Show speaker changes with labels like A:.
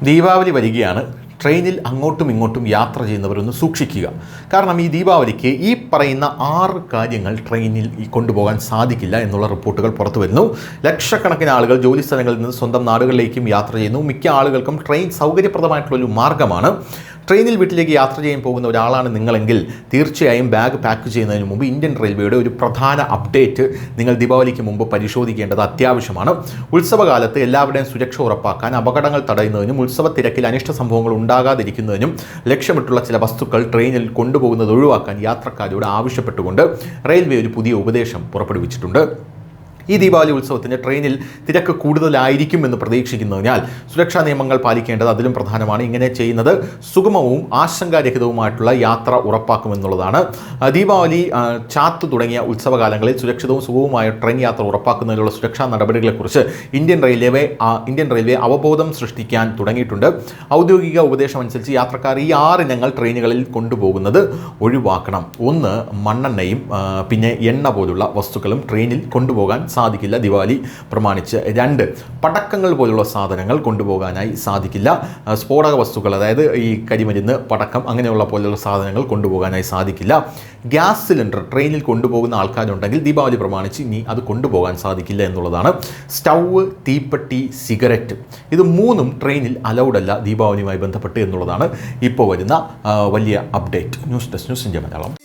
A: ദീപാവലി വരികയാണ്. ട്രെയിനിൽ അങ്ങോട്ടും ഇങ്ങോട്ടും യാത്ര ചെയ്യുന്നവരൊന്ന് സൂക്ഷിക്കുക. കാരണം ഈ ദീപാവലിക്ക് ഈ പറയുന്ന 6 കാര്യങ്ങൾ ട്രെയിനിൽ കൊണ്ടുപോകാൻ സാധിക്കില്ല എന്നുള്ള റിപ്പോർട്ടുകൾ പുറത്തു വരുന്നു. ലക്ഷക്കണക്കിന് ആളുകൾ ജോലി സ്ഥലങ്ങളിൽ നിന്ന് സ്വന്തം നാടുകളിലേക്കും യാത്ര ചെയ്യുന്നു. മിക്ക ആളുകൾക്കും ട്രെയിൻ സൗകര്യപ്രദമായിട്ടുള്ളൊരു മാർഗ്ഗമാണ്. ട്രെയിനിൽ വീട്ടിലേക്ക് യാത്ര ചെയ്യാൻ പോകുന്ന ഒരാളാണ് നിങ്ങളെങ്കിൽ തീർച്ചയായും ബാഗ് പാക്ക് ചെയ്യുന്നതിന് മുമ്പ് ഇന്ത്യൻ റെയിൽവേയുടെ ഒരു പ്രധാന അപ്ഡേറ്റ് നിങ്ങൾ ദീപാവലിക്ക് മുമ്പ് പരിശോധിക്കേണ്ടത് അത്യാവശ്യമാണ്. ഉത്സവകാലത്ത് എല്ലാവരുടെയും സുരക്ഷ ഉറപ്പാക്കാൻ, അപകടങ്ങൾ തടയുന്നതിനും ഉത്സവ തിരക്കിൽ അനിഷ്ട സംഭവങ്ങൾ ഉണ്ടാകാതിരിക്കുന്നതിനും ലക്ഷ്യമിട്ടുള്ള ചില വസ്തുക്കൾ ട്രെയിനിൽ കൊണ്ടുപോകുന്നത് ഒഴിവാക്കാൻ യാത്രക്കാരോട് ആവശ്യപ്പെട്ടുകൊണ്ട് റെയിൽവേ ഒരു പുതിയ ഉപദേശം പുറപ്പെടുവിച്ചിട്ടുണ്ട്. ഈ ദീപാവലി ഉത്സവത്തിന് ട്രെയിനിൽ തിരക്ക് കൂടുതലായിരിക്കുമെന്ന് പ്രതീക്ഷിക്കുന്നതിനാൽ സുരക്ഷാ നിയമങ്ങൾ പാലിക്കേണ്ടത് അതിലും പ്രധാനമാണ്. ഇങ്ങനെ ചെയ്യുന്നത് സുഗമവും ആശങ്കാരഹിതവുമായിട്ടുള്ള യാത്ര ഉറപ്പാക്കുമെന്നുള്ളതാണ്. ദീപാവലി, ചാത്ത് തുടങ്ങിയ ഉത്സവകാലങ്ങളിൽ സുരക്ഷിതവും സുഗമവുമായ ട്രെയിൻ യാത്ര ഉറപ്പാക്കുന്നതിനുള്ള സുരക്ഷാ നടപടികളെക്കുറിച്ച് ഇന്ത്യൻ റെയിൽവേ അവബോധം സൃഷ്ടിക്കാൻ തുടങ്ങിയിട്ടുണ്ട്. ഔദ്യോഗിക ഉപദേശം അനുസരിച്ച് യാത്രക്കാർ ഈ 6 ഇനങ്ങൾ ട്രെയിനുകളിൽ കൊണ്ടുപോകുന്നത് ഒഴിവാക്കണം. 1, മണ്ണെണ്ണയും പിന്നെ എണ്ണ പോലുള്ള വസ്തുക്കളും ട്രെയിനിൽ കൊണ്ടുപോകാൻ സാധിക്കില്ല ദീപാവലി പ്രമാണിച്ച്. 2, പടക്കങ്ങൾ പോലുള്ള സാധനങ്ങൾ കൊണ്ടുപോകാനായി സാധിക്കില്ല. സ്ഫോടക വസ്തുക്കൾ, അതായത് ഈ കരിമരുന്ന്, പടക്കം അങ്ങനെയുള്ള പോലുള്ള സാധനങ്ങൾ കൊണ്ടുപോകാനായി സാധിക്കില്ല. ഗ്യാസ് സിലിണ്ടർ ട്രെയിനിൽ കൊണ്ടുപോകുന്ന ആൾക്കാരുണ്ടെങ്കിൽ ദീപാവലി പ്രമാണിച്ച് ഇനി അത് കൊണ്ടുപോകാൻ സാധിക്കില്ല എന്നുള്ളതാണ്. സ്റ്റൗവ്, തീപ്പെട്ടി, സിഗരറ്റ്, ഇത് 3ഉം ട്രെയിനിൽ അലൗഡ് അല്ല ദീപാവലിയുമായി ബന്ധപ്പെട്ട് എന്നുള്ളതാണ് ഇപ്പോൾ വരുന്ന വലിയ update. News desk, news India Malayalam.